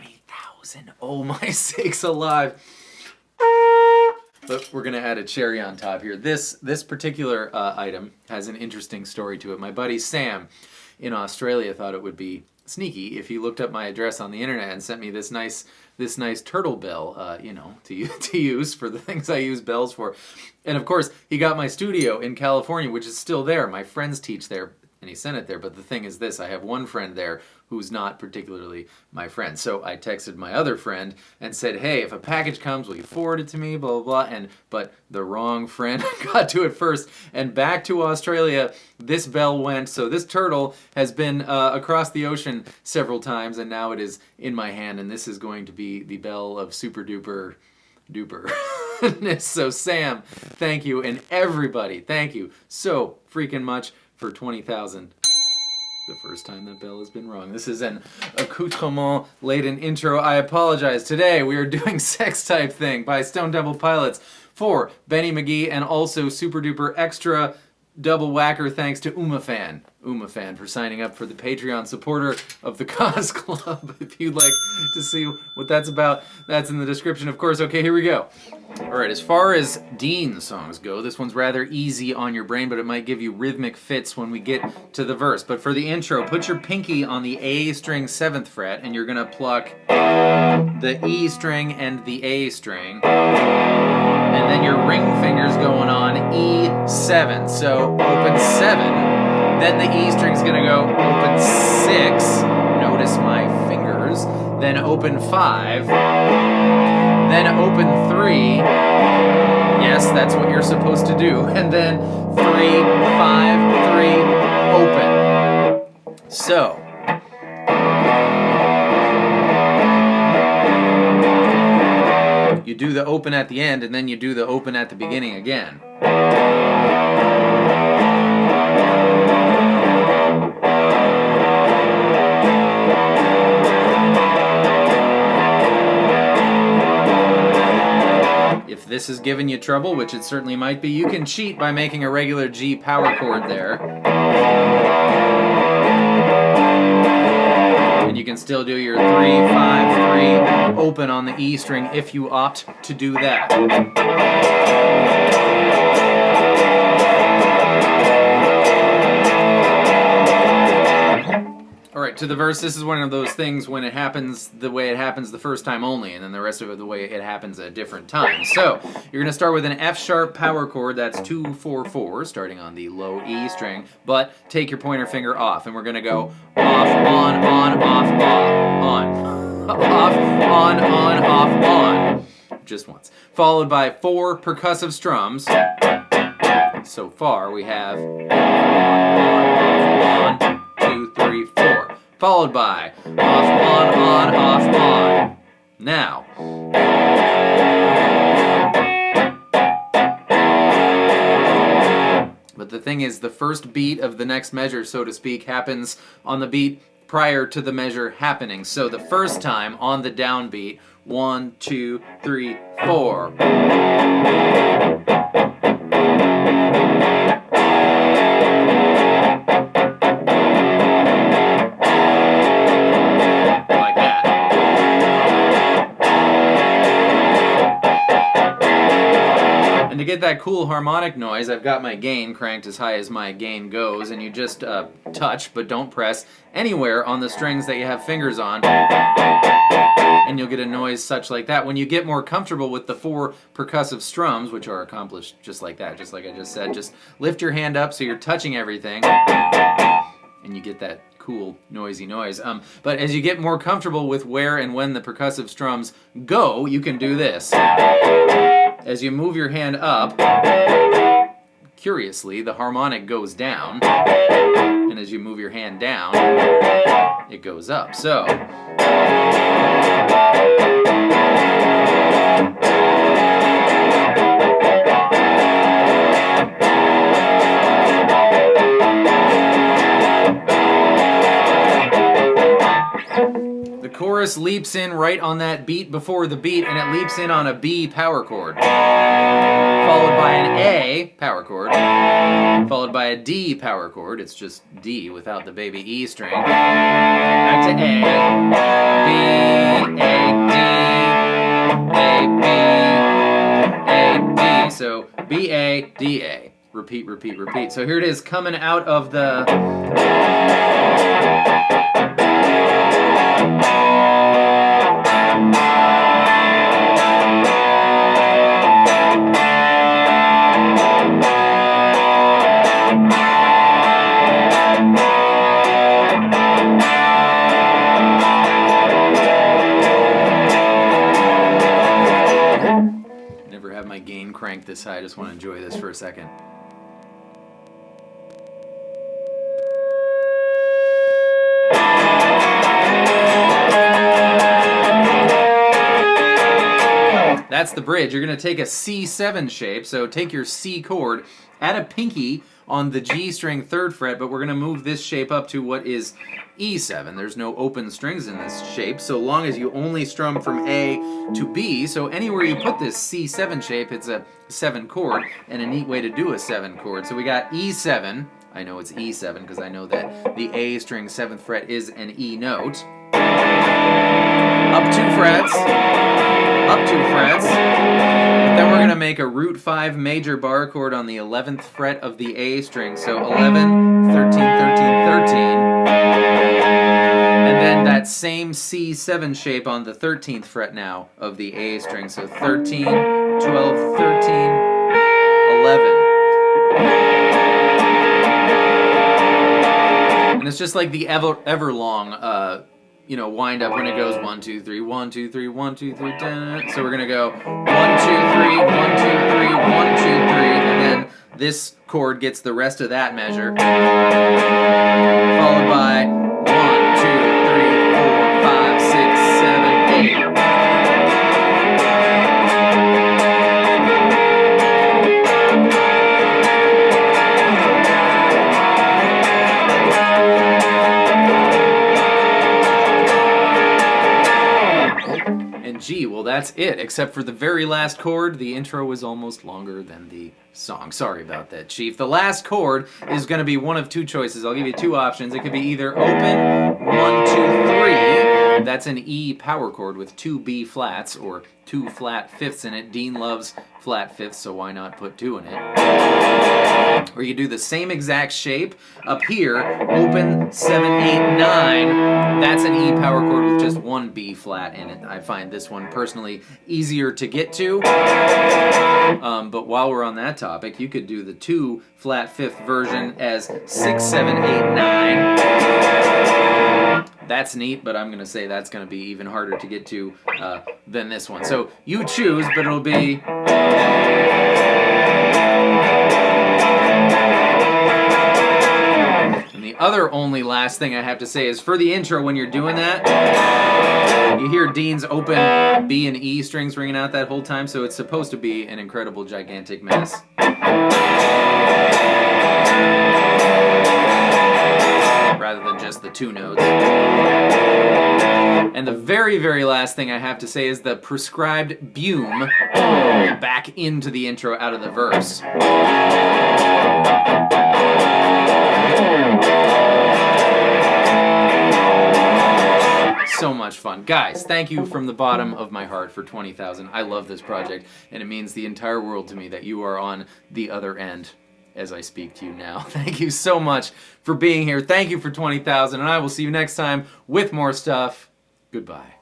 20,000. Oh my sakes alive. But we're going to add a cherry on top here. This particular item has an interesting story to it. My buddy Sam in Australia thought it would be sneaky if he looked up my address on the internet and sent me this nice turtle bell, to use for the things I use bells for. And of course, he got my studio in California, which is still there. My friends teach there, and he sent it there. But the thing is this, I have one friend there who's not particularly my friend. So I texted my other friend and said, hey, if a package comes, will you forward it to me, blah, blah, blah. But the wrong friend got to it first. And back to Australia, this bell went. So this turtle has been across the ocean several times, and now it is in my hand. And this is going to be the bell of super duper duper. So Sam, thank you. And everybody, thank you so freaking much for 20,000. The first time that bell has been rung. This is an accoutrement-laden intro. I apologize. Today we are doing Sex Type Thing by Stone Temple Pilots for Benny McGee, and also super duper extra double whacker thanks to UmaFan for signing up for the Patreon supporter of the Cause Club. If you'd like to see what that's about, that's in the description, of course. Okay, here we go. Alright, as far as Dean songs go, this one's rather easy on your brain, but it might give you rhythmic fits when we get to the verse. But for the intro, put your pinky on the A string 7th fret, and you're going to pluck the E string and the A string. And then your ring finger's going on E7. So open 7. Then the E string's going to go open 6. Notice my fingers. Then open 5. Then open 3. Yes, that's what you're supposed to do. And then 3, 5, 3, open. So. You do the open at the end, and then you do the open at the beginning again. If this is giving you trouble, which it certainly might be, you can cheat by making a regular G power chord there. And you can still do your 3, 5, 3 open on the E string if you opt to do that. Alright, to the verse, this is one of those things when it happens the way it happens the first time only, and then the rest of it the way it happens at different times. So, you're going to start with an F sharp power chord, that's 2, 4, 4, starting on the low E string, but take your pointer finger off, and we're going to go off, on, off, on. Off, on, off, on. Just once. Followed by 4 percussive strums. So far, we have on, 2, 3, 4. Followed by off, on, off, on. Now. But the thing is, the first beat of the next measure, so to speak, happens on the beat prior to the measure happening. So the first time on the downbeat, 1, 2, 3, 4. To get that cool harmonic noise, I've got my gain cranked as high as my gain goes, and you just touch, but don't press, anywhere on the strings that you have fingers on, and you'll get a noise such like that. When you get more comfortable with the 4 percussive strums, which are accomplished just like that, just like I just said, just lift your hand up so you're touching everything, and you get that cool, noisy noise. But as you get more comfortable with where and when the percussive strums go, you can do this. As you move your hand up, curiously, the harmonic goes down, and as you move your hand down, it goes up. So, chorus leaps in right on that beat before the beat, and it leaps in on a B power chord, followed by an A power chord, followed by a D power chord. It's just D without the baby E string. Back to A, B, B, A, D, A. Repeat, repeat, repeat. So here it is coming out of the... Never have my gain cranked this high. I just want to enjoy this for a second. That's the bridge. You're going to take a C7 shape, so take your C chord, add a pinky on the G string 3rd fret, but we're going to move this shape up to what is E7. There's no open strings in this shape, so long as you only strum from A to B, so anywhere you put this C7 shape, it's a 7 chord, and a neat way to do a 7 chord. So we got E7. I know it's E7 because I know that the A string 7th fret is an E note. Up 2 frets, up 2 frets, but then we're going to make a root 5 major bar chord on the 11th fret of the A string, so 11, 13, 13, 13, and then that same C7 shape on the 13th fret now of the A string, so 13, 12, 13, 11. And it's just like the ever long wind up when it goes 1, 2, 3, 1, 2, 3, 1, 2, 3, so we're gonna go 1, 2, 3, 1, 2, 3, 1, 2, 3, and then this chord gets the rest of that measure, followed by 1, 2, 3, 4, 5, 6, 7, 8. G, well that's it, except for the very last chord. The intro is almost longer than the song. Sorry about that, Chief. The last chord is going to be one of 2 choices. I'll give you 2 options. It could be either open 1, 2, 3. That's an E power chord with 2 B flats or 2 flat fifths in it. Dean loves flat fifths, so why not put 2 in it? Or you do the same exact shape up here, open 7, 8, 9. That's an E power chord with just 1 B flat in it. I find this one personally easier to get to. But while we're on that topic, you could do the 2 flat fifth version as 6, 7, 8, 9. That's neat, but I'm going to say that's going to be even harder to get to than this one. So you choose, but it'll be... And the other only last thing I have to say is for the intro, when you're doing that, you hear Dean's open B and E strings ringing out that whole time, so it's supposed to be an incredible, gigantic mess. Rather than just the 2 notes. And the very, very last thing I have to say is the prescribed boom back into the intro out of the verse. So much fun. Guys, thank you from the bottom of my heart for 20,000. I love this project, and it means the entire world to me that you are on the other end as I speak to you now. Thank you so much for being here. Thank you for 20,000, and I will see you next time with more stuff. Goodbye.